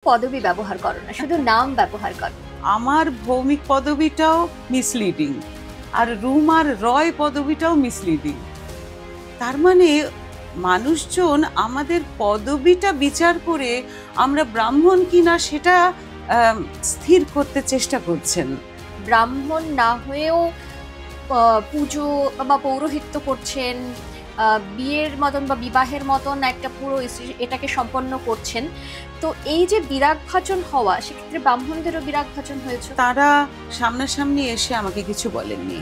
পদবি ব্যবহার করো না, শুধু নাম ব্যবহার করো। আমার ভৌমিক পদবিটাও মিসলিডিং, আর রুম আর রয় পদবিটাও মিসলিডিং। তার মানে মানুষজন আমাদের পদবিটা বিচার করে আমরা ব্রাহ্মণ কিনা সেটা স্থির করতে চেষ্টা করছেন। ব্রাহ্মণ না হয়েও পুজো বা পৌরোহিত্য করছেন, বিয়ের মতন বা বিবাহের মতন একটা পুরো এটাকে সম্পন্ন করছেন। তো এই যে বিরাগ ভাজন হওয়া, সেক্ষেত্রে ব্রাহ্মণদেরও বিরাগ ভাজন হয়েছে। তারা সামনাসামনি এসে আমাকে কিছু বলেননি,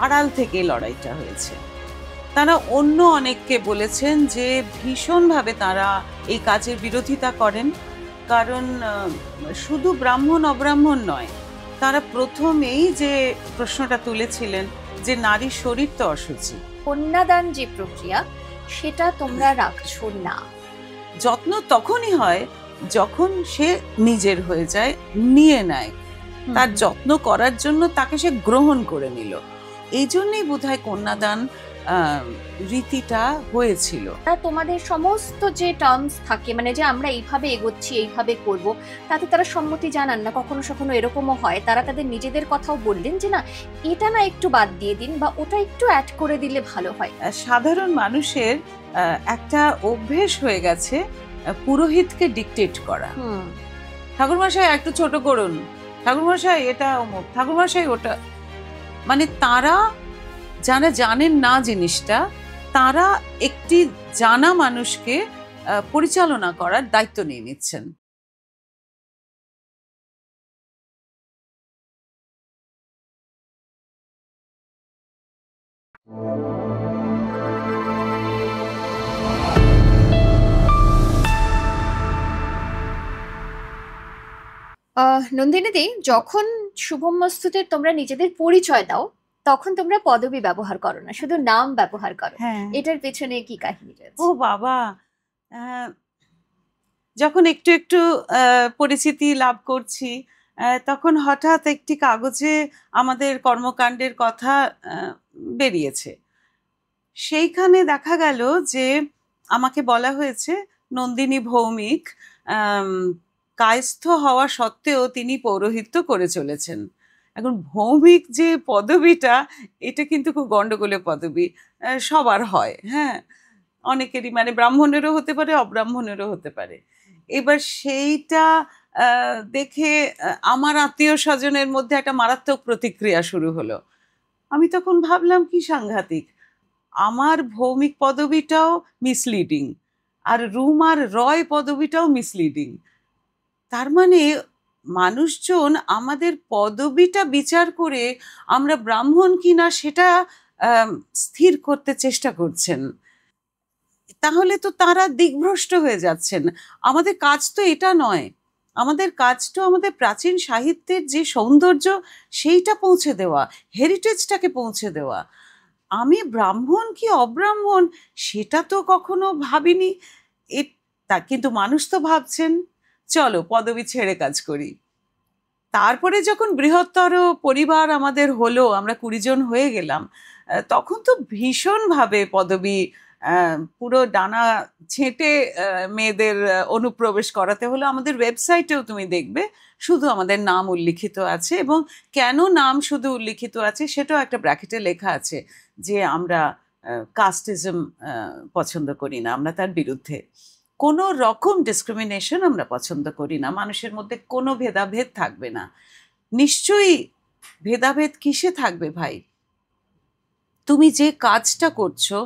আড়াল থেকে লড়াইটা হয়েছে। তারা অন্য অনেককে বলেছেন যে ভীষণভাবে তারা এই কাজের বিরোধিতা করেন, কারণ শুধু ব্রাহ্মণ অব্রাহ্মণ নয়, তারা প্রথমেই যে প্রশ্নটা তুলেছিলেন যে নারীর শরীর তো অসুচি। কন্যাদান যে প্রক্রিয়া, সেটা তোমরা রাখছো না। যত্ন তখনই হয় যখন সে নিজের হয়ে যায়, নিয়ে নেয়, তার যত্ন করার জন্য তাকে সে গ্রহণ করে নিল। এই জন্যই বোধহয় কন্যাদান রীতিটা হয়েছিল। তোমাদের সমস্ত যে টার্মস থাকে, মানে যে আমরা এইভাবে এগোচ্ছি, এইভাবে করব, তাতে তারা সম্মতি জানান না। কখনো কখনো এরকমও হয় তারা তাদের নিজেদের কথাও বললেন যে না, এটা না একটু বাদ দিয়ে দিন, বা ওটা একটু অ্যাড করে দিলে ভালো হয়। সাধারণ মানুষের একটা অভ্যেস হয়ে গেছে পুরোহিতকে ডিকটেট করা। ঠাকুরমশাই একটু ছোট করুন, ঠাকুরমশাই এটা অমুক, ঠাকুরমশাই ওটা। মানে তারা যারা জানেন না জিনিসটা, তারা একটি জানা মানুষকে পরিচালনা করার দায়িত্ব নিয়ে নিচ্ছেন। নন্দিনীদি, যখন শুভমস্তুতে তোমরা নিজেদের পরিচয় দাও, তখন তোমরা পদবি ব্যবহার করো না, শুধু নাম ব্যবহার করো। এটার পেছনে কি কাহিনী রয়েছে? ও বাবা, যখন একটু একটু পরিচিতি লাভ করছি, তখন হঠাৎ একটি কাগজে আমাদের কর্মকাণ্ডের কথা বেরিয়েছে। সেইখানে দেখা গেল যে আমাকে বলা হয়েছে নন্দিনী ভৌমিক কায়স্থ হওয়া সত্ত্বেও তিনি পৌরোহিত্য করে চলেছেন। এখন ভৌমিক যে পদবিটা, এটা কিন্তু খুব গন্ডগোলের পদবি, সবার হয়। হ্যাঁ, অনেকেরই, মানে ব্রাহ্মণেরও হতে পারে, অব্রাহ্মণেরও হতে পারে। এবার সেইটা দেখে আমার আত্মীয় স্বজনের মধ্যে একটা মারাত্মক প্রতিক্রিয়া শুরু হলো। আমি তখন ভাবলাম কি সাংঘাতিক, আমার ভৌমিক পদবিটাও মিসলিডিং, আর রুম আর রয় পদবিটাও মিসলিডিং। তার মানে মানুষজন আমাদের পদবিটা বিচার করে আমরা ব্রাহ্মণ কিনা সেটা স্থির করতে চেষ্টা করছেন। তাহলে তো তারা দিকভ্রষ্ট হয়ে যাচ্ছেন। আমাদের কাজ তো এটা নয়, আমাদের কাজ তো আমাদের প্রাচীন সাহিত্যের যে সৌন্দর্য সেইটা পৌঁছে দেওয়া, হেরিটেজটাকে পৌঁছে দেওয়া। আমি ব্রাহ্মণ কি অব্রাহ্মণ সেটা তো কখনো ভাবিনি। কিন্তু মানুষ তো ভাবছেন। চলো পদবি ছেড়ে কাজ করি। তারপরে যখন বৃহত্তর পরিবার আমাদের হলো, আমরা 20 জন হয়ে গেলাম, তখন তো ভীষণভাবে পদবি পুরো ডানা ছেঁটে মেয়েদের অনুপ্রবেশ করাতে হলো। আমাদের ওয়েবসাইটেও তুমি দেখবে শুধু আমাদের নাম উল্লিখিত আছে, এবং কেন নাম শুধু উল্লিখিত আছে সেটাও একটা ব্র্যাকেটে লেখা আছে যে আমরা কাস্টিজম পছন্দ করি না, আমরা তার বিরুদ্ধে। কোনো রকম ডিসক্রিমিনেশন আমরা পছন্দ করি না, মানুষের মধ্যে কোনো ভেদাভেদ থাকবে না। নিশ্চয়ই ভেদাভেদ কিসে থাকবে ভাই? তুমি যে কাজটা করছো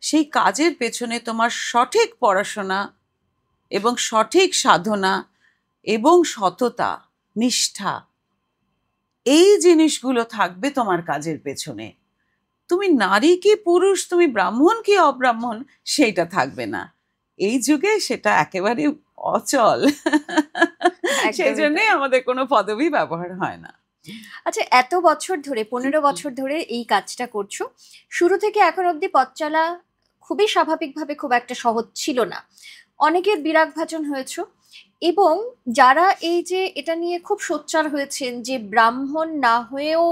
সেই কাজের পেছনে তোমার সঠিক পড়াশোনা এবং সঠিক সাধনা এবং সততা, নিষ্ঠা, এই জিনিসগুলো থাকবে তোমার কাজের পেছনে। তুমি নারী কি পুরুষ, তুমি ব্রাহ্মণ কি অব্রাহ্মণ, সেইটা থাকবে না। এই যুগে সেটা একেবারে অচল। সেই জন্যই আমাদের কোনো পদবি ব্যবহার হয় না। আচ্ছা, এত বছর ধরে, 15 বছর ধরে এই কাজটা করছো, শুরু থেকে এখন অবধি পথ চলা খুবই স্বাভাবিকভাবে খুব একটা সহজ ছিল না। অনেকের বিরাগ ভাজন হয়েছে, এবং যারা এই যে এটা নিয়ে খুব সোচ্চার হয়েছেন যে ব্রাহ্মণ না হয়েও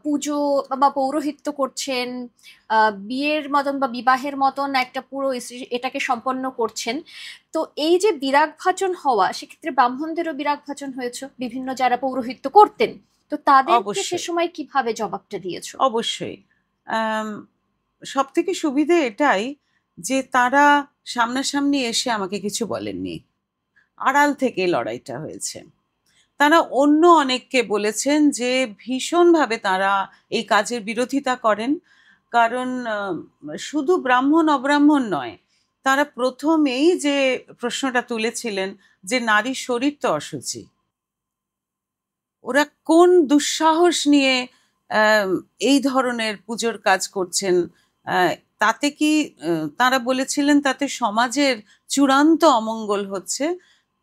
পুজো বা পৌরোহিত্য করছেন, বিয়ের মতন বা বিবাহের মতন একটা পুরো এটাকে সম্পন্ন করছেন। তো এই যে বিরাগ ভাজন হওয়া, সেক্ষেত্রে ব্রাহ্মণদেরও বিরাগ ভাজন হয়েছে, বিভিন্ন যারা পৌরোহিত্য করতেন, তো তাদেরকে সে অবশ্যই, সময় কিভাবে জবাবটা দিয়েছো? অবশ্যই। সব থেকে সুবিধে এটাই যে তারা সামনাসামনি এসে আমাকে কিছু বলেননি, আড়াল থেকে লড়াইটা হয়েছে। তারা অন্য অনেককে বলেছেন যে ভীষণভাবে তারা এই কাজের বিরোধিতা করেন। কারণ শুধু ব্রাহ্মণ অব্রাহ্মণ নয়, তারা প্রথমেই যে প্রশ্নটা তুলেছিলেন যে নারীর শরীর তো অশুচি, ওরা কোন দুঃসাহস নিয়ে এই ধরনের পুজোর কাজ করছেন। আহ, তাতে কি তারা বলেছিলেন তাতে সমাজের চূড়ান্ত অমঙ্গল হচ্ছে,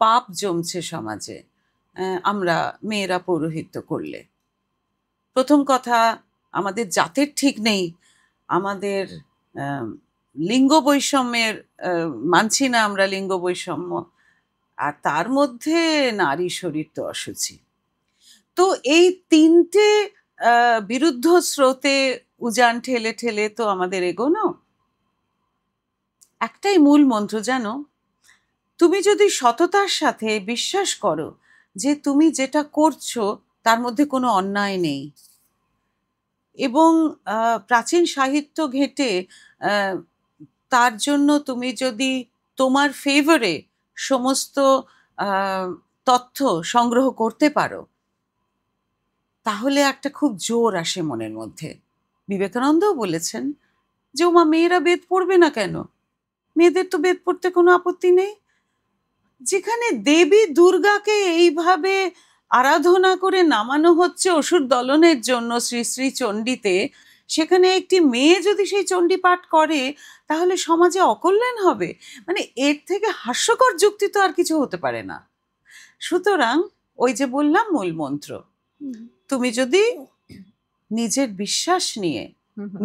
পাপ জমছে সমাজে আমরা মেয়েরা পৌরোহিত্য করলে। প্রথম কথা, আমাদের জাতের ঠিক নেই, আমাদের আহ, লিঙ্গ বৈষম্যের মানছি না আমরা লিঙ্গ বৈষম্য, আর তার মধ্যে নারী শরীর তো অশুচি। তো এই তিনটে বিরুদ্ধ স্রোতে উজান ঠেলে ঠেলে তো আমাদের এগোনো। একটাই মূল মন্ত্র জানো, তুমি যদি সততার সাথে বিশ্বাস করো যে তুমি যেটা করছো তার মধ্যে কোনো অন্যায় নেই, এবং প্রাচীন সাহিত্য ঘেঁটে আহ, তার জন্য তুমি যদি তোমার ফেভারে সমস্ত আহ, তথ্য সংগ্রহ করতে পারো, তাহলে একটা খুব জোর আসে মনের মধ্যে। বিবেকানন্দও বলেছেন যে ওমা, মেয়েরা বেদ পড়বে না কেন? মেয়েদের তো বেদ পড়তে কোনো আপত্তি নেই। যেখানে দেবী দুর্গাকে এইভাবে আরাধনা করে নামানো হচ্ছে অসুর দলনের জন্য শ্রী শ্রী চণ্ডীতে, সেখানে একটি মেয়ে যদি সেই চণ্ডী পাঠ করে তাহলে সমাজে অকল্যাণ হবে। মানে এর থেকে হাস্যকর যুক্তি তো আর কিছু হতে পারে না। সুতরাং ওই যে বললাম মূল মন্ত্র, তুমি যদি নিজের বিশ্বাস নিয়ে,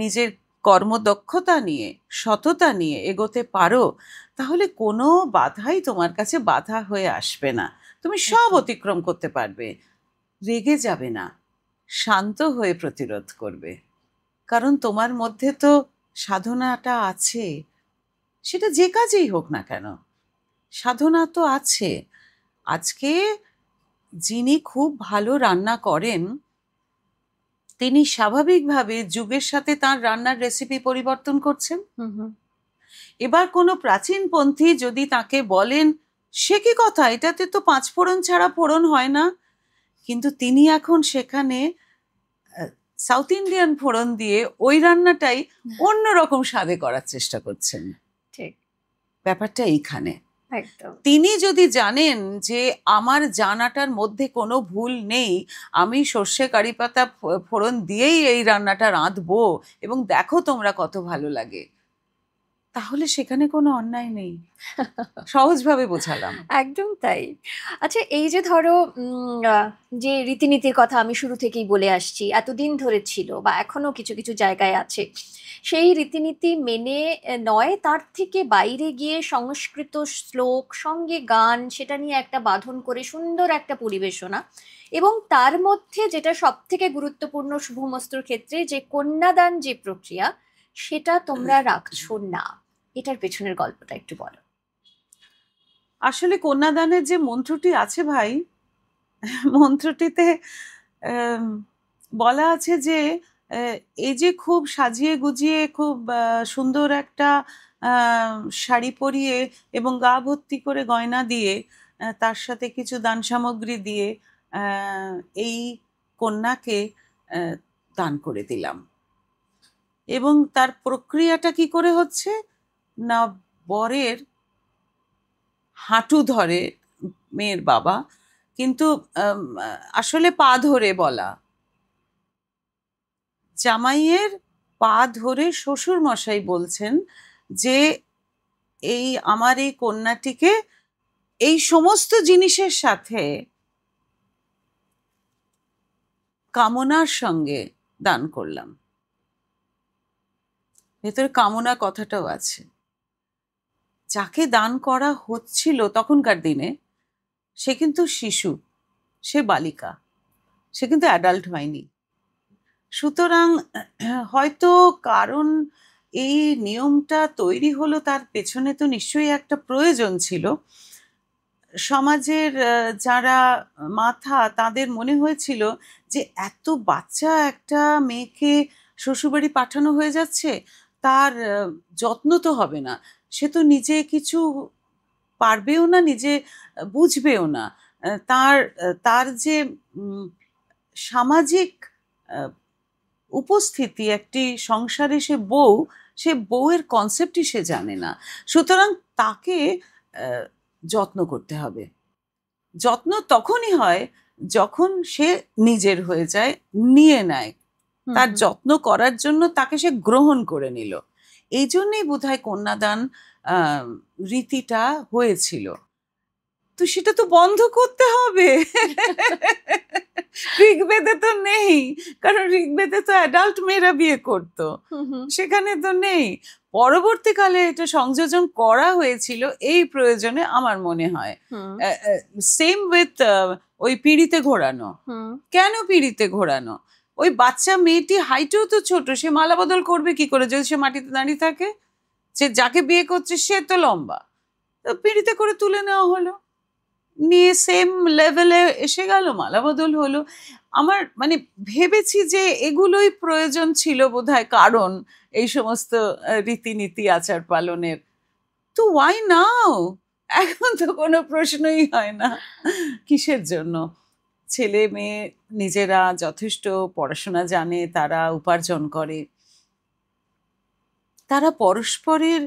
নিজের কর্মদক্ষতা নিয়ে, সততা নিয়ে এগোতে পারো, তাহলে কোনো বাধাই তোমার কাছে বাধা হয়ে আসবে না। তুমি সব অতিক্রম করতে পারবে, রেগে যাবে না, শান্ত হয়ে প্রতিরোধ করবে। কারণ তোমার মধ্যে তো সাধনাটা আছে, সেটা যে কাজেই হোক না কেন, সাধনা তো আছে। আজকে যিনি খুব ভালো রান্না করেন, তিনি স্বাভাবিকভাবে যুগের সাথে তার রান্নার রেসিপি পরিবর্তন করছেন। এবার কোনো প্রাচীনপন্থী যদি তাকে বলেন, সে কি কথা, এটাতে তো 5 ফোড়ন ছাড়া ফোড়ন হয় না, কিন্তু তিনি এখন সেখানে সাউথ ইন্ডিয়ান ফোড়ন দিয়ে ওই রান্নাটাই অন্যরকম স্বাদে করার চেষ্টা করছেন। ঠিক, ব্যাপারটা এইখানে। একদম। তিনি যদি জানেন যে আমার জানাটার মধ্যে কোনো ভুল নেই, আমি সর্ষে কারি পাতা ফোড়ন দিয়েই এই রান্নাটা রাঁধবো এবং দেখো তোমরা কত ভালো লাগে, তাহলে সেখানে কোনো অন্যায় নেই। সহজভাবে বোঝালাম। একদম তাই। আচ্ছা, এই যে ধরো যে রীতিনীতির কথা আমি শুরু থেকেই বলে আসছি, এতদিন ধরে ছিল বা এখনো কিছু কিছু জায়গায় আছে, সেই রীতিনীতি মেনে নয়, তার থেকে বাইরে গিয়ে সংস্কৃত শ্লোক সঙ্গে গান, সেটা নিয়ে একটা বাঁধন করে সুন্দর একটা পরিবেশনা, এবং তার মধ্যে যেটা সব থেকে গুরুত্বপূর্ণ শুভমস্তুর ক্ষেত্রে যে কন্যাদান যে প্রক্রিয়া, সেটা তোমরা রাখছো না। এটার পেছনের গল্পটা একটু বলো। আসলে কন্যাদানের যে মন্ত্রটি আছে ভাই, মন্ত্রটিতে আম, বলা আছে যে এই যে খুব সাজিয়ে গুজিয়ে খুব সুন্দর একটা শাড়ি পরিয়ে এবং গা ভর্তি করে গয়না দিয়ে, তার সাথে কিছু দান সামগ্রী দিয়ে আহ, এই কন্যাকে আহ, দান করে দিলাম। এবং তার প্রক্রিয়াটা কি করে হচ্ছে না, বরের হাঁটু ধরে মেয়ের বাবা, কিন্তু আসলে পা ধরে বলা, জামাইয়ের পা ধরে শ্বশুর মশাই বলছেন যে এই আমার এই কন্যাটিকে এই সমস্ত জিনিসের সাথে কামনার সঙ্গে দান করলাম। ভেতরে কামনা কথাটাও আছে। যাকে দান করা হচ্ছিল তখনকার দিনে, সে কিন্তু শিশু, সে বালিকা, সে কিন্তু অ্যাডাল্ট হয়নি। সুতরাং হয়তো কারণ এই নিয়মটা তৈরি হলো তার পেছনে তো নিশ্চয়ই একটা প্রয়োজন ছিল। সমাজের যারা মাথা তাদের মনে হয়েছিল যে এত বাচ্চা একটা মেয়েকে শ্বশুরবাড়ি পাঠানো হয়ে যাচ্ছে, তার যত্ন তো হবে না, সে তো নিজে কিছু পারবেও না, নিজে বুঝবেও না। তার যে সামাজিক উপস্থিতি একটি সংসারে, সে বউয়ের কনসেপ্টই সে জানে না। সুতরাং তাকে যত্ন করতে হবে। যত্ন তখনই হয় যখন সে নিজের হয়ে যায়, নিয়ে নেয়, তার যত্ন করার জন্য তাকে সে গ্রহণ করে নিল। এই জন্যই বোধহয় কন্যাদান রীতিটা হয়েছিল। তো সেটা তো বন্ধ করতে হবে। ঋগ্বেদে তো নেই, কারণ ঋগ্বেদে তো অ্যাডাল্ট মেয়েরা বিয়ে করতো, সেখানে তো নেই। পরবর্তীকালে এটা সংযোজন করা হয়েছিল এই প্রয়োজনে, আমার মনে হয়। সেম উইথ ওই পিঁড়িতে ঘোরানো। কেন পিঁড়িতে ঘোরানো? ওই বাচ্চা মেয়েটি হাইটেও তো ছোট, সে মালা বদল করবে কি করে যদি সে মাটিতে দাঁড়িয়ে থাকে? সে যাকে বিয়ে করছে সে তো লম্বা, তো পিঁড়িতে করে তুলে নেওয়া হলো, নিয়ে সেম লেভেলে এসে গেল, মালা বদল হলো। আমার মানে ভেবেছি যে এগুলোই প্রয়োজন ছিল বোধহয়, কারণ এই সমস্ত রীতিনীতি আচার পালনের। তো ওয়াই নাও? এখন তো কোনো প্রশ্নই হয় না কিসের জন্য। ছেলে মেয়ে নিজেরা যথেষ্ট পড়াশোনা জানে, তারা উপার্জন করে, তারা পরস্পরের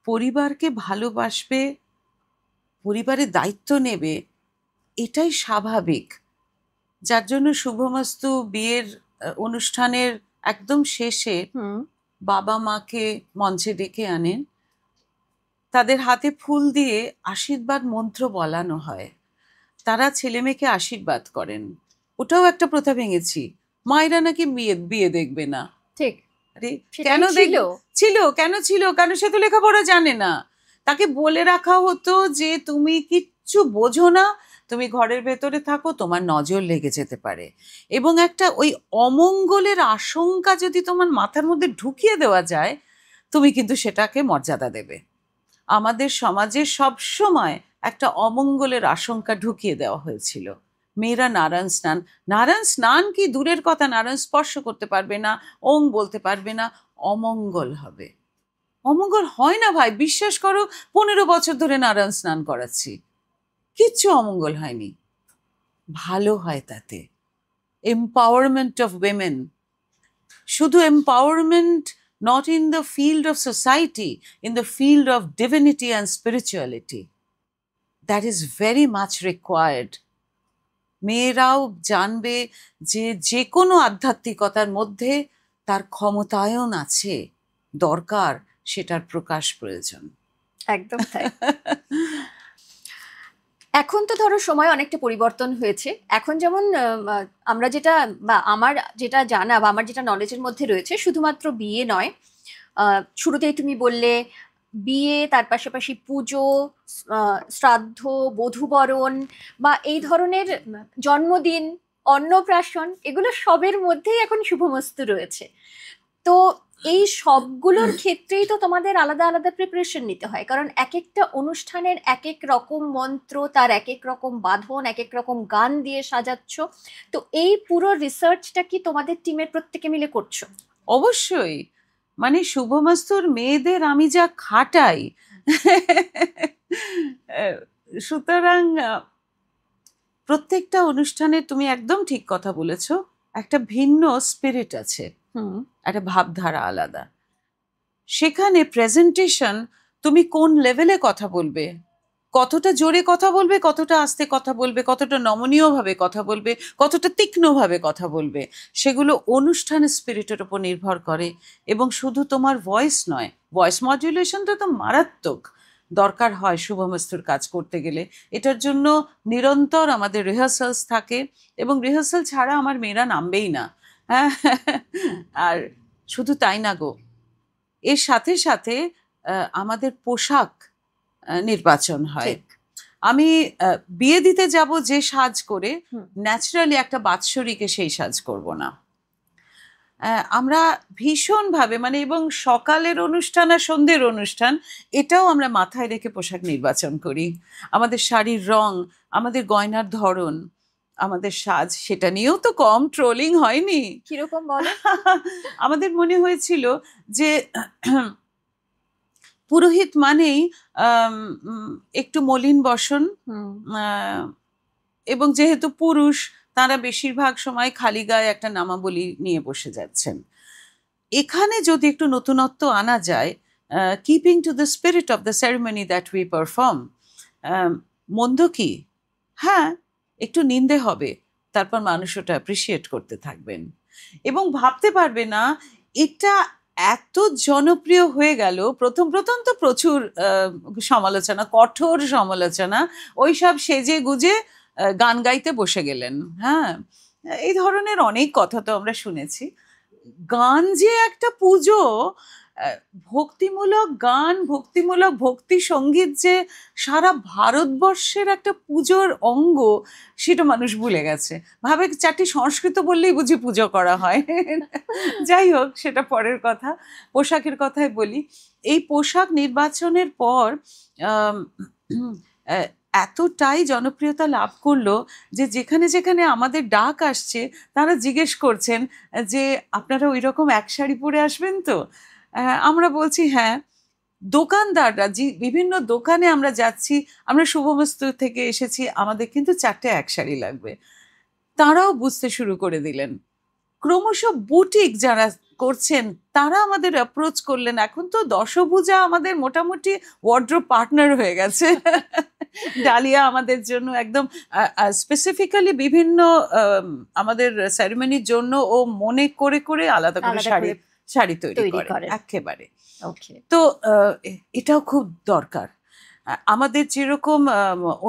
পরিবারকে ভালোবাসবে, পরিবারের দায়িত্ব নেবে, এটাই স্বাভাবিক। যার জন্য শুভমস্তু বিয়ের অনুষ্ঠানের একদম শেষে বাবা মাকে মঞ্চে ডেকে আনেন, তাদের হাতে ফুল দিয়ে আশীর্বাদ মন্ত্র বলানো হয়, তারা ছেলে মেয়েকে আশীর্বাদ করেন। ওটাও একটা প্রথা ভেঙেছি, মায়েরা নাকি বিয়ে দেখবে না। ঠিক। আরে কেন ছিল? কেন সে তো লেখাপড়া জানে না। তাকে বলে রাখা হতো যে তুমি কিচ্ছু বোঝো না, তুমি ঘরের ভেতরে থাকো, তোমার নজর লেগে যেতে পারে। এবং একটা ওই অমঙ্গলের আশঙ্কা যদি তোমার মাথার মধ্যে ঢুকিয়ে দেওয়া যায়, তুমি কিন্তু সেটাকে মর্যাদা দেবে। আমাদের সমাজে সবসময় একটা অমঙ্গলের আশঙ্কা ঢুকিয়ে দেওয়া হয়েছিল। মেয়েরা নারায়ণ স্নান কি দূরের কথা, নারায়ণ স্পর্শ করতে পারবে না, ওং বলতে পারবে না, অমঙ্গল হবে। অমঙ্গল হয় না ভাই, বিশ্বাস করো, 15 বছর ধরে নারায়ণ স্নান করাচ্ছি, কিচ্ছু অমঙ্গল হয়নি, ভালো হয় তাতে। এম্পাওয়ারমেন্ট অফ উইমেন, শুধু empowerment not in the field of society, in the field of divinity and spirituality. That is very much required. মেয়েরাও জানবে যে যে কোনো আধ্যাত্মিকতার মধ্যে তার ক্ষমতায়ন আছে, দরকার, সেটার প্রকাশ প্রয়োজন। একদম তাই। এখন তো ধরো সময় অনেকটা পরিবর্তন হয়েছে। এখন যেমন আমরা যেটা, বা আমার যেটা জানা বা আমার যেটা নলেজের মধ্যে রয়েছে, শুধুমাত্র বিয়ে নয়, শুরুতেই তুমি বললে বিয়ে, তার পাশাপাশি পুজো, শ্রাদ্ধ, বধূবরণ বা এই ধরনের জন্মদিন, অন্নপ্রাশন, এগুলো সবের মধ্যেই এখন শুভমস্তু রয়েছে। তো এই সবগুলোর ক্ষেত্রেই তো তোমাদের আলাদা আলাদা প্রিপারেশন নিতে হয়, কারণ এক একটা অনুষ্ঠানের এক এক রকম মন্ত্র, তার এক এক রকম বাঁধন, এক এক রকম গান দিয়ে সাজাচ্ছ। তো এই পুরো রিসার্চটা কি তোমাদের টিমের প্রত্যেকে মিলে করছো? অবশ্যই, মানে শুভমস্তুর মেয়েদের আমি যা খাটাই, সুতরাং প্রত্যেকটা অনুষ্ঠানে তুমি একদম ঠিক কথা বলেছো, একটা ভিন্ন স্পিরিট আছে, একটা ভাবধারা আলাদা। সেখানে প্রেজেন্টেশন, তুমি কোন লেভেলে কথা বলবে, কতটা জোরে কথা বলবে, কতটা আস্তে কথা বলবে, কতটা নমনীয়ভাবে কথা বলবে, কতটা তীক্ষ্ণভাবে কথা বলবে, সেগুলো অনুষ্ঠানের স্পিরিটের উপর নির্ভর করে। এবং শুধু তোমার ভয়েস নয়, ভয়েস মডুলেশনটা তো মারাত্মক দরকার হয় শুভমস্তুর কাজ করতে গেলে। এটার জন্য নিরন্তর আমাদের রিহার্সালস থাকে, এবং রিহার্সাল ছাড়া আমার মেয়েরা নামবেই না। হ্যাঁ, আর শুধু তাই না গো, এর সাথে সাথে আমাদের পোশাক নির্বাচন হয়। আমি বিয়ে দিতে যাব যে সাজ করে, ন্যাচারালি একটা বাৎসরিকে সেই সাজ করব না। আমরা ভীষণভাবে মানে এবং সকালের অনুষ্ঠান আর সন্ধ্যের অনুষ্ঠান এটাও আমরা মাথায় রেখে পোশাক নির্বাচন করি। আমাদের শাড়ির রং, আমাদের গয়নার ধরন, আমাদের সাজ, সেটা নিয়েও তো কম ট্রোলিং হয়নি। কিরকম বলো? আমাদের মনে হয়েছিল যে পুরোহিত মানেই আম, উম, একটু মলিন বসন, আহ, এবং যেহেতু পুরুষ তারা বেশিরভাগ সময় খালি গায়ে একটা নামাবলী নিয়ে বসে যাচ্ছেন। এখানে যদি একটু নতুনত্ব আনা যায়, keeping to the spirit of the ceremony that we perform, মন্দ কি? হ্যাঁ, একটু নিন্দে হবে, তারপর মানুষ ওটা অ্যাপ্রিসিয়েট করতে থাকবেন এবং ভাবতে পারবে না এটা এত জনপ্রিয় হয়ে গেল। প্রথম প্রথম তো প্রচুর সমালোচনা, কঠোর সমালোচনা, ওইসব সেজে গুজে গান গাইতে বসে গেলেন। হ্যাঁ, এই ধরনের অনেক কথা তো আমরা শুনেছি। গান যে একটা পুজো, ভক্তিমূলক গান, ভক্তিমূলক ভক্তি সঙ্গীত যে সারা ভারতবর্ষের একটা পুজোর অঙ্গ, সেটা মানুষ ভুলে গেছে। ভাবে চারটি সংস্কৃত বললেই বুঝি পুজো করা হয়। যাই হোক, সেটা পরের কথা। পোশাকের কথাই বলি। এই পোশাক নির্বাচনের পর আম, আহ, এতটাই জনপ্রিয়তা লাভ করলো যে যেখানে যেখানে আমাদের ডাক আসছে তারা জিজ্ঞেস করছেন যে আপনারা ওই রকম এক শাড়ি পরে আসবেন তো? আমরা বলছি হ্যাঁ। দোকানদাররা, যে বিভিন্ন দোকানে আমরা যাচ্ছি, আমরা শুভমস্তু থেকে এসেছি, আমাদের কিন্তু 4টে এক শাড়ি লাগবে, তারাও বুঝতে শুরু করে দিলেন। ক্রমশ বুটিক যারা করছেন তারা আমাদের অ্যাপ্রোচ করলেন। এখন তো দশভুজা আমাদের মোটামুটি ওয়ার্ড্রোব পার্টনার হয়ে গেছে। ডালিয়া আমাদের জন্য একদম স্পেসিফিক্যালি বিভিন্ন আমাদের সেরেমনির জন্য ও মনে করে করে আলাদা করে শাড়ি তৈরি করে একেবারে। তো এটাও খুব দরকার। আমাদের যেরকম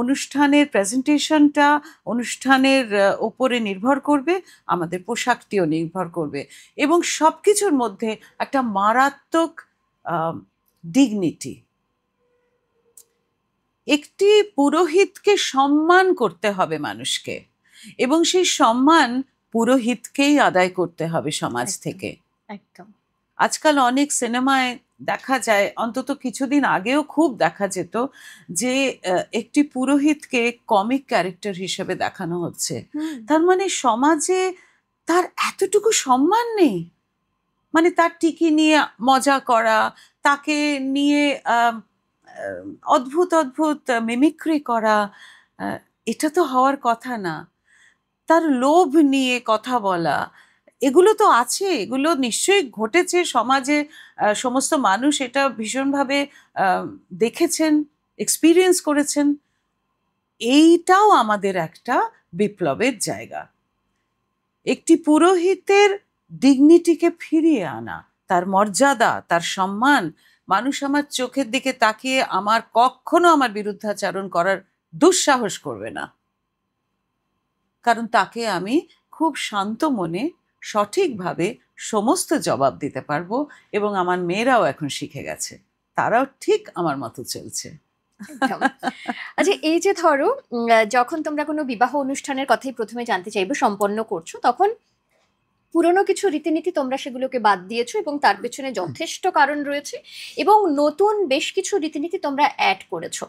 অনুষ্ঠানের প্রেজেন্টেশনটা অনুষ্ঠানের ওপরে নির্ভর করবে, আমাদের পোশাকটিও নির্ভর করবে এবং সব কিছুর মধ্যে একটা মারাত্মক ডিগনিটি। একটি পুরোহিতকে সম্মান করতে হবে মানুষকে, এবং সেই সম্মান পুরোহিতকেই আদায় করতে হবে সমাজ থেকে। একদম। আজকাল অনেক সিনেমায় দেখা যায়, অন্তত কিছুদিন আগেও খুব দেখা যেত, যে একটি পুরোহিতকে কমিক ক্যারেক্টার হিসেবে দেখানো হচ্ছে। তার মানে সমাজে তার এতটুকু সম্মান নেই। মানে তার টিকি নিয়ে মজা করা, তাকে নিয়ে অদ্ভুত অদ্ভুত মিমিক্রি করা, এটা তো হওয়ার কথা না। তার লোভ নিয়ে কথা বলা, এগুলো তো আছে, এগুলো নিশ্চয়ই ঘটেছে সমাজে। সমস্ত মানুষ এটা ভীষণভাবে দেখেছেন, এক্সপিরিয়েন্স করেছেন। এইটাও আমাদের একটা বিপ্লবের জায়গা। একটি পুরোহিতের ডিগনিটিকে ফিরিয়ে আনা, তার মর্যাদা, তার সম্মান। মানুষ আমার চোখের দিকে তাকিয়ে কখনো আমার বিরুদ্ধাচারণ করার দুঃসাহস করবে না, কারণ তাকে আমি খুব শান্ত মনে সঠিকভাবে সমস্ত জবাব দিতে পারবো। এবং আমার মেয়েরাও এখন শিখে গেছে, তারাও ঠিক আমার মতো চলছে। আচ্ছা, এই যে ধরো যখন তোমরা কোনো বিবাহ অনুষ্ঠানের কথাই প্রথমে জানতে চাইবো, সম্পন্ন করছো, তখন পুরনো কিছু রীতিনীতি তোমরা সেগুলোকে বাদ দিয়েছো এবং তার পেছনে যথেষ্ট কারণ রয়েছে, এবং নতুন বেশ কিছু রীতিনীতি তোমরা অ্যাড করেছো।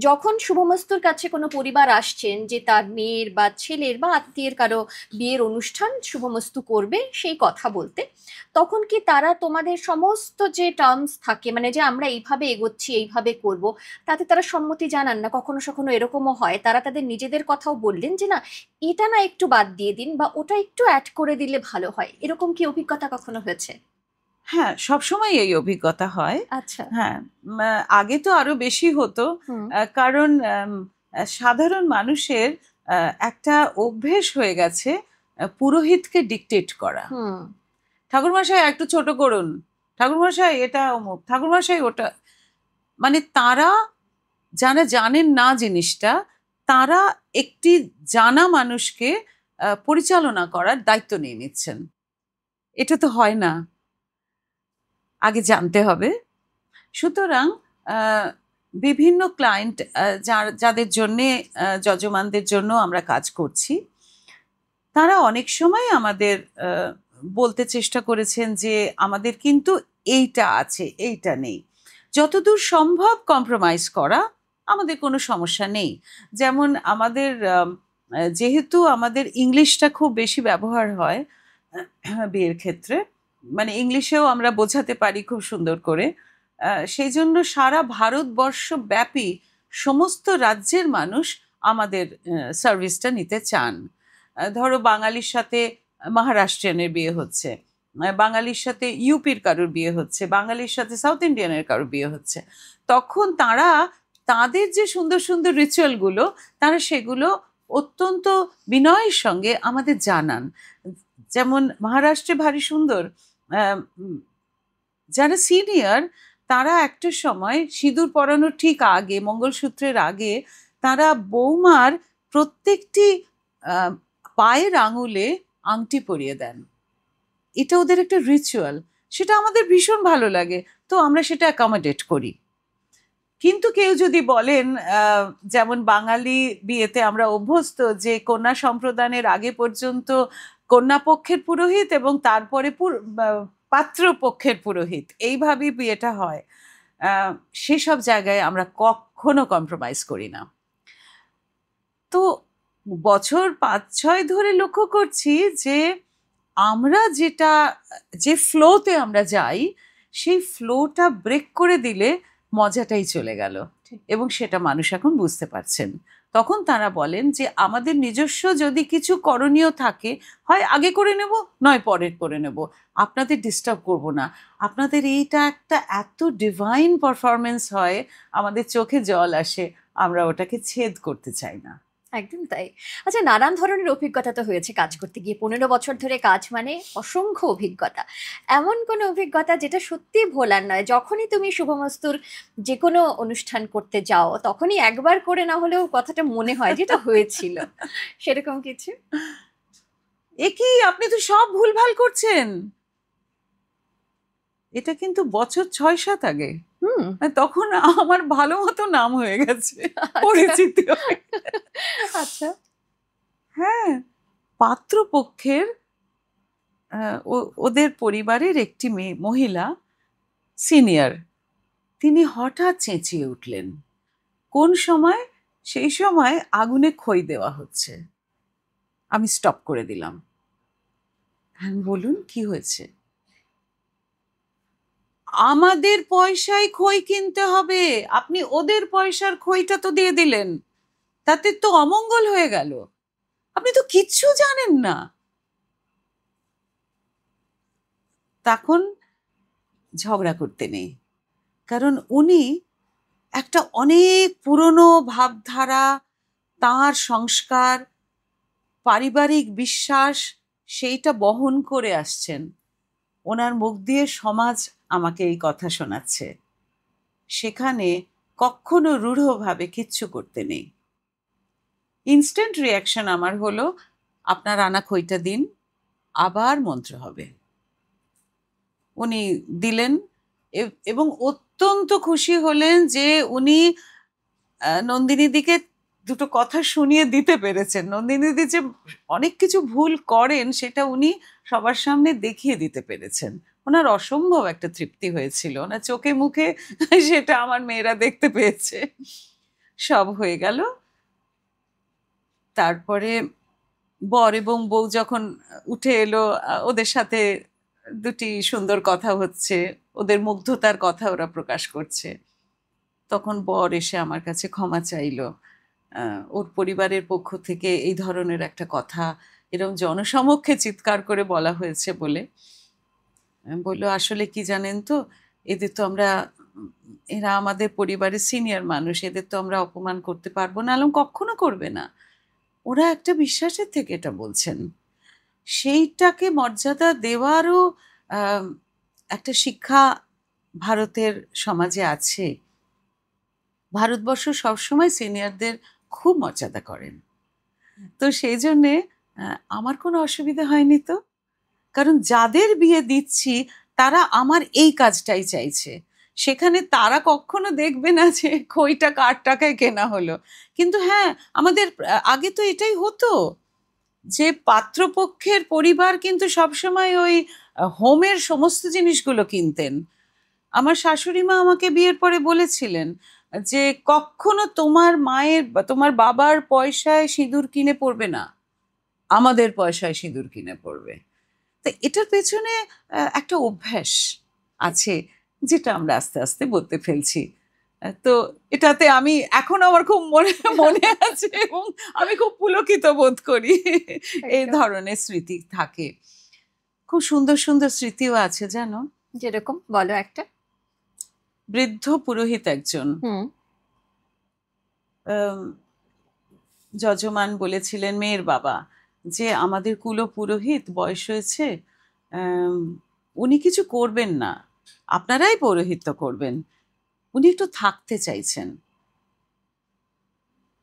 যখন শুভমস্তুর কাছে কোনো পরিবার আসছেন যে তার মেয়ের বা ছেলের বা আত্মীয়ের কারো বিয়ের অনুষ্ঠান শুভমস্তু করবে সেই কথা বলতে, তখন কি তারা তোমাদের সমস্ত যে টার্মস থাকে, মানে যে আমরা এইভাবে এগোচ্ছি এইভাবে করব, তাতে তারা সম্মতি জানান না? কখনো কখনো এরকমও হয় তারা তাদের নিজেদের কথাও বললেন যে না, এটা না একটু বাদ দিয়ে দিন বা ওটা একটু অ্যাড করে দিলে ভালো হয়, এরকম কি অভিজ্ঞতা কখনো হয়েছে? হ্যাঁ, সবসময় এই অভিজ্ঞতা হয়। আচ্ছা। হ্যাঁ, আগে তো আরো বেশি হতো, কারণ সাধারণ মানুষের একটা অভ্যেস হয়ে গেছে পুরোহিতকে ডিকটেট করা। ঠাকুরমশাই একটু ছোট করুন, ঠাকুরমশাই এটা অমুক, ঠাকুরমশাই ওটা। মানে তারা যারা জানেন না জিনিসটা, তারা একটি জানা মানুষকে পরিচালনা করার দায়িত্ব নিয়ে নিচ্ছেন। এটা তো হয় না, আগে জানতে হবে। সুতরাং বিভিন্ন ক্লায়েন্ট যাদের জন্যে, যজমানদের জন্য আমরা কাজ করছি, তারা অনেক সময় আমাদের বলতে চেষ্টা করেছেন যে আমাদের কিন্তু এইটা আছে, এইটা নেই। যতদূর সম্ভব কম্প্রোমাইজ করা, আমাদের কোনো সমস্যা নেই। যেমন আমাদের যেহেতু আমাদের ইংলিশটা খুব বেশি ব্যবহার হয় বিয়ের ক্ষেত্রে, মানে ইংলিশেও আমরা বোঝাতে পারি খুব সুন্দর করে, সেই জন্য সারা ভারতবর্ষ ব্যাপী সমস্ত রাজ্যের মানুষ আমাদের সার্ভিসটা নিতে চান। ধরো বাঙালির সাথে মহারাষ্ট্রিয়ানের বিয়ে হচ্ছে, বাঙালির সাথে ইউপির কারোর বিয়ে হচ্ছে, বাঙালির সাথে সাউথ ইন্ডিয়ানের কারোর বিয়ে হচ্ছে, তখন তারা তাদের যে সুন্দর সুন্দর রিচুয়ালগুলো, তারা সেগুলো অত্যন্ত বিনয়ের সঙ্গে আমাদের জানান। যেমন মহারাষ্ট্রে ভারী সুন্দর, যারা সিনিয়র তারা একটা সময় সিঁদুর পরানোর ঠিক আগে, মঙ্গলসূত্রের আগে, তারা বৌমার প্রত্যেকটি পায়ের আঙুলে আংটি পরিয়ে দেন। এটা ওদের একটা রিচুয়াল, সেটা আমাদের ভীষণ ভালো লাগে, তো আমরা সেটা অ্যাকোমোডেট করি। কিন্তু কেউ যদি বলেন, যেমন বাঙালি বিয়েতে আমরা অভ্যস্ত যে কন্যা সম্প্রদানের আগে পর্যন্ত কন্যা পক্ষের পুরোহিত এবং তারপরে পাত্র পক্ষের পুরোহিত, এইভাবেই বিয়েটা হয়, সেসব জায়গায় আমরা কখনো কম্প্রোমাইজ করি না। তো বছর 5-6 ধরে লক্ষ্য করছি যে আমরা যে ফ্লোতে আমরা যাই, সেই ফ্লোটা ব্রেক করে দিলে মজাটাই চলে গেল, এবং সেটা মানুষ এখন বুঝতে পারছেন। তখন তারা বলেন যে আমাদের নিজস্ব যদি কিছু করণীয় থাকে, হয় আগে করে নেব, নয় পরে করে নেব, আপনাদের ডিস্টার্ব করব না। আপনাদের এইটা একটা এত ডিভাইন পারফরমেন্স হয়, আমাদের চোখে জল আসে, আমরা ওটাকে ছেদ করতে চাই না। একদম তাই। আচ্ছা, নানান ধরনের অভিজ্ঞতা তো হয়েছে কাজ করতে গিয়ে, 15 বছর ধরে কাজ মানে অসংখ্য অভিজ্ঞতা। এমন কোনো অভিজ্ঞতা যেটা সত্যি ভোলার নয়, যখনই তুমি শুভমস্তুর যে কোনো অনুষ্ঠান করতে যাও তখনই একবার করে না হলেও কথাটা মনে হয় যেটা হয়েছিল, সেরকম কিছু? এ কি, আপনি তো সব ভুলভাল করছেন। এটা কিন্তু বছর 6-7 আগে, তখন আমার ভালো মতো নাম হয়ে গেছে, পরিচিতি। আচ্ছা, হ্যাঁ, পাত্রপক্ষের ওদের পরিবারের একটি মহিলা সিনিয়র, তিনি হঠাৎ চেঁচিয়ে উঠলেন। কোন সময়? সেই সময় আগুনে খই দেওয়া হচ্ছে। আমি স্টপ করে দিলাম। হ্যাঁ, বলুন কি হয়েছে? আমাদের পয়সায় খই কিনতে হবে, আপনি ওদের পয়সার খইটা তো দিয়ে দিলেন, তাতে তো অমঙ্গল হয়ে গেল, আপনি তো কিচ্ছু জানেন না। তখন ঝগড়া করতে নেই, কারণ উনি একটা অনেক পুরনো ভাবধারা, তার সংস্কার, পারিবারিক বিশ্বাস, সেইটা বহন করে আসছেন। ওনার মুখ দিয়ে সমাজ আমাকে এই কথা শোনাচ্ছে। সেখানে কখনো রূঢ়ভাবে কিচ্ছু করতে নেই। ইনস্ট্যান্ট রিয়াকশন আমার হলো, আপনার আনা খইটা দিন, আবার মন্ত্র হবে। উনি দিলেন এবং অত্যন্ত খুশি হলেন যে উনি নন্দিনীদিকে দুটো কথা শুনিয়ে দিতে পেরেছেন। নন্দিনীদি যে অনেক কিছু ভুল করেন সেটা উনি সবার সামনে দেখিয়ে দিতে পেরেছেন। ওনার অসম্ভব একটা তৃপ্তি হয়েছিল, ওনার চোখে মুখে, সেটা আমার মেয়েরা দেখতে পেয়েছে। সব হয়ে গেল। তারপরে বর এবং বউ যখন উঠে এলো, ওদের সাথে দুটি সুন্দর কথা হচ্ছে, ওদের মুগ্ধতার কথা ওরা প্রকাশ করছে, তখন বর এসে আমার কাছে ক্ষমা চাইলো। ওর পরিবারের পক্ষ থেকে এই ধরনের একটা কথা এরকম জনসমক্ষে চিৎকার করে বলা হয়েছে বলে বললো, আসলে কি জানেন তো, এদের তো আমরা, এরা আমাদের পরিবারের সিনিয়র মানুষ, এদের তো আমরা অপমান করতে পারবো না। আলম কখনো করবে না, ওরা একটা বিশ্বাসের থেকে এটা বলছেন। সেইটাকে মর্যাদা দেওয়ারও একটা শিক্ষা ভারতের সমাজে আছে। ভারতবর্ষ সবসময় সিনিয়রদের খুব মর্যাদা করেন। তো সেই জন্যে আমার কোনো অসুবিধা হয়নি তো, কারণ যাদের বিয়ে দিচ্ছি তারা আমার এই কাজটাই চাইছে। সেখানে তারা কখনো দেখবে না যে খইটা কার টাকায় কেনা হলো। কিন্তু হ্যাঁ, আমাদের আগে তো এটাই হতো। যে পাত্রপক্ষের পরিবার কিন্তু সবসময় ওই হোমের সমস্ত জিনিসগুলো কিনতেন। আমার শাশুড়ি মা আমাকে বিয়ের পরে বলেছিলেন যে কখনো তোমার মায়ের বা তোমার বাবার পয়সায় সিঁদুর কিনে পরবে না, আমাদের পয়সায় সিঁদুর কিনে পরবে। তো এটার পেছনে একটা অভ্যাস আছে, যেটা আমরা আস্তে আস্তে বদলে ফেলছি। তো এটাতে আমি এখন আমার খুব মনে মনে আছে এবং আমি খুব পুলকিত বোধ করি। এই একদম। ধরনের স্মৃতি থাকে, খুব সুন্দর সুন্দর স্মৃতিও আছে জানো। যেরকম বলো একটা। বৃদ্ধ পুরোহিত একজন হুম। আম, যজমান বলেছিলেন, মেয়ের বাবা, যে আমাদের কুলো পুরোহিত বয়স হয়েছে, আম, উনি কিছু করবেন না, আপনারাই পৌরোহিত্য করবেন, উনি একটু থাকতে চাইছেন।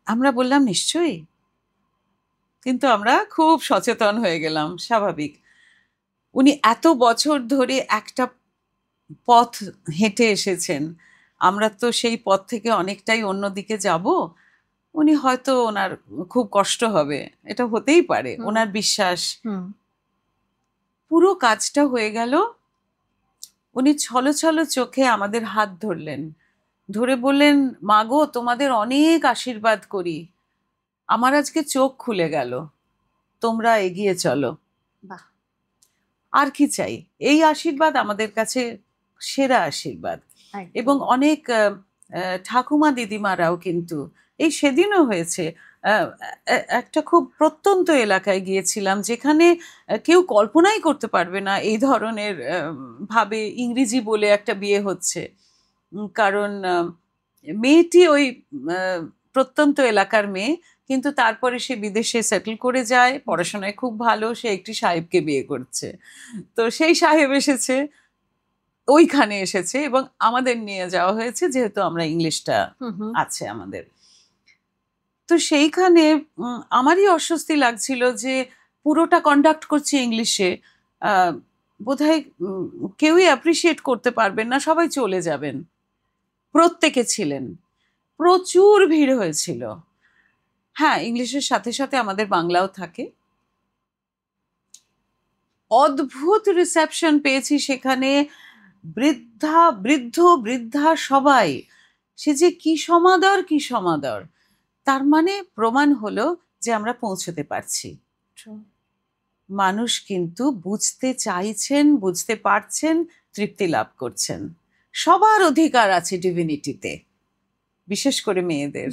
আমরা বললাম নিশ্চয়ই, কিন্তু আমরা খুব সচেতন হয়ে গেলাম, স্বাভাবিক। উনি এত বছর ধরে একটা পথ হেঁটে এসেছেন, আমরা তো সেই পথ থেকে অনেকটাই অন্যদিকে যাব, উনি হয়তো ওনার খুব কষ্ট হবে, এটা হতেই পারে, হুম। ওনার বিশ্বাস। হুম। পুরো কাজটা হয়ে গেল, উনি ছলো ছলো চোখে আমাদের হাত ধরলেন, ধরে বললেন, মাগো তোমাদের অনেক আশীর্বাদ করি, আমার আজকে চোখ খুলে গেল, তোমরা এগিয়ে চলো। বাহ। আর কি চাই, এই আশীর্বাদ আমাদের কাছে সেরা আশীর্বাদ। একদম। এবং অনেক ঠাকুমা দিদিমারাও কিন্তু, এই সেদিনও হয়েছে, একটা খুব প্রত্যন্ত এলাকায় গিয়েছিলাম যেখানে কেউ কল্পনাই করতে পারবে না এই ধরনের ভাবে ইংরেজি বলে একটা বিয়ে হচ্ছে। কারণ মেয়েটি ওই আহ, প্রত্যন্ত এলাকার মেয়ে, কিন্তু তারপরে সে বিদেশে সেটেল করে যায়, পড়াশোনায় খুব ভালো, সে একটি সাহেবকে বিয়ে করছে। তো সেই সাহেব এসেছে, ওইখানে এসেছে এবং আমাদের নিয়ে যাওয়া হয়েছে, যেহেতু আমরা ইংলিশটা হুম। হুম। আছে আমাদের। তো সেইখানে আমারই অস্বস্তি লাগছিল যে পুরোটা কন্ডাক্ট করছি ইংলিশে, বোধহয় কেউই অ্যাপ্রিসিয়েট করতে পারবেন না, সবাই চলে যাবেন। প্রত্যেকে ছিলেন, প্রচুর ভিড় হয়েছিল। হ্যাঁ, ইংলিশের সাথে সাথে আমাদের বাংলাও থাকে। অদ্ভুত রিসেপশন পেয়েছি সেখানে, বৃদ্ধ বৃদ্ধা সবাই, সে যে কি সমাদর কি সমাদর। তার মানে প্রমাণ হলো যে আমরা পৌঁছতে পারছি, মানুষ কিন্তু বুঝতে চাইছেন, বুঝতে পারছেন, তৃপ্তি লাভ করছেন। সবার অধিকার আছে ডিভিনিটিতে, বিশেষ করে মেয়েদের।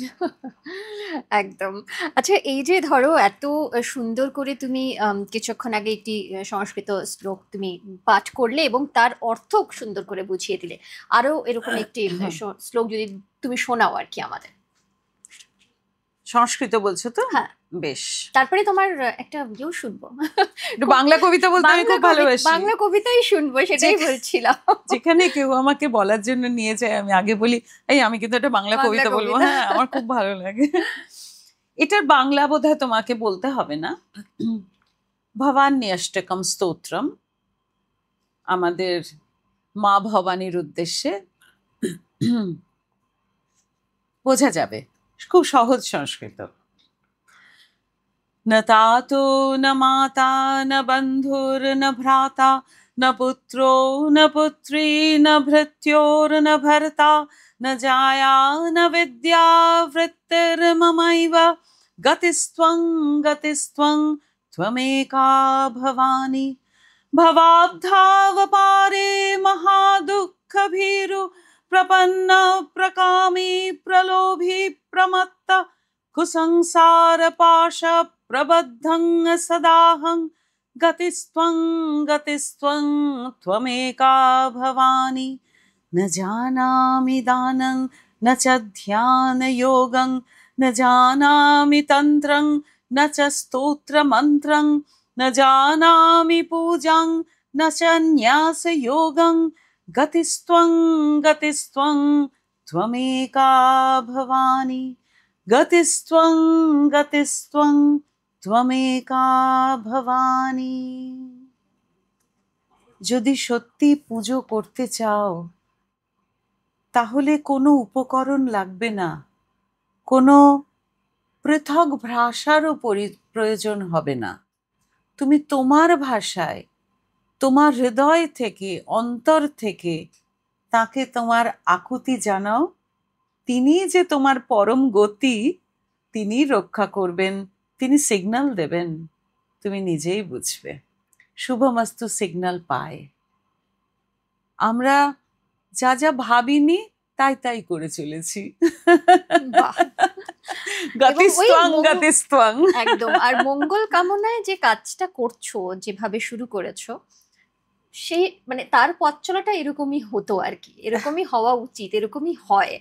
একদম। আচ্ছা, এই যে ধরো এত সুন্দর করে তুমি কিছুক্ষণ আগে একটি সংস্কৃত শ্লোক তুমি পাঠ করলে এবং তার অর্থ সুন্দর করে বুঝিয়ে দিলে, আরো এরকম একটি শ্লোক যদি তুমি শোনাও আর কি আমাদের। সংস্কৃত বলছো তো? হ্যাঁ। বেশ, তারপরে তোমার একটা ইয়েও শুনবো। একটু বাংলা কবিতা বলতে আমি খুব ভালোবাসি। বাংলা কবিতাই শুনবো, সেটাই বলছিলাম। যেখানে কেউ আমাকে বলার জন্য নিয়ে যায়, আমি আগে বলি, এই আমি কিন্তু একটা বাংলা বাংলা কবিতা বলবো। কবিতা। হ্যাঁ, আমার খুব ভালো লাগে। এটার বাংলা বোধহয় তোমাকে বলতে হবে না। ভবান্যষ্টকম স্তোত্রম, আমাদের মা ভবানীর উদ্দেশ্যে, বোঝা যাবে, খুব সহজ সংস্কৃত। न तातो न माता न बन्धुर्न भ्राता न पुत्रो न पुत्री न भृत्योर्न भर्ता न जाया न विद्या वृत्तिर्ममैव गतिस्त्वं त्वमेका भवानी। भवाब्धावपारे महादुःखभीरु प्रपन्न प्रकामी प्रलोभी प्रमत्त कुसंसारपाश प्रबद्धं सदाहं गतिस्त्वं त्वमेका भवानी। न जानामि दानं न च ध्यानयोगं न जानामि तन्त्रं न च स्तोत्रमन्त्रं न जानामि पूजां न च न्यासयोगं गतिस्त्वं त्वमेका भवानी। गतिस्त्वं त्वमेका भवानी। যদি সত্যি পুজো করতে চাও, তাহলে কোনো উপকরণ লাগবে না, কোনো পৃথক ভাষারও প্রয়োজন হবে না। তুমি তোমার ভাষায়, তোমার হৃদয় থেকে, অন্তর থেকে তাকে তোমার আকুতি জানাও। তিনি যে তোমার পরম গতি, তিনি রক্ষা করবেন, তিনি সিগন্যাল দেবেন, তুমি নিজেই বুঝবে। শুভমস্তু সিগন্যাল পায়। আমরা যা যা ভাবিনি তাই তাই করে চলেছি। বাহ। গতিস্ত্বং গতিস্ত্বং। একদম। আর মঙ্গল কামনায় যে কাজটা করছো, যেভাবে শুরু করেছো, সেই মানে তার পথ চলাটা এরকমই হতো আর কি, এরকমই হওয়া উচিত, এরকমই হয়।